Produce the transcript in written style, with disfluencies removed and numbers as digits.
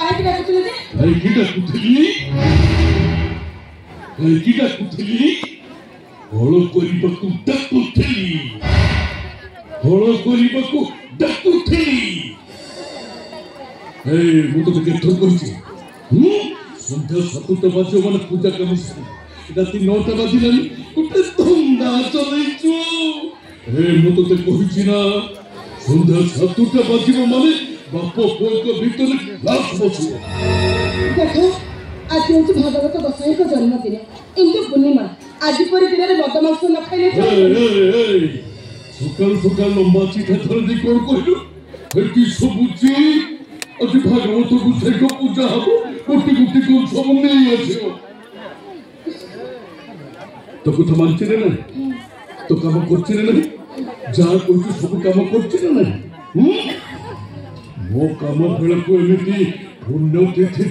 काहे डाकुथिले जे काहे की डाकुथिली हळ करिबाकू डाकुथिली ए मु तो केथर कहिछि सन्ध्या 7टा बाजे माने पूजा करू राति 9टा बाजिलानी गोटे धंदा चलैछु मु तो कहिछि ना सन्ध्या 7टा बाजिबो माने बाप पुओक भितर लाश बसिबो देखो आज होची भागवत गोसाई को जन्मदिन इंदु पूर्णिमा आज पर दिन रे बदमाश न खाइले सकाल लंबा चिठा थर दे कोन कहलु हेती सबुची अति भागवत गोसाई को पूजा हबो कोटि को सब नहीं आछो तो कुछ मानछि रे नहीं तो काम करछि रे नहीं जा कोइ सब काम करछि रे नहीं मो काम बेला को एमिति पुण्य तिथि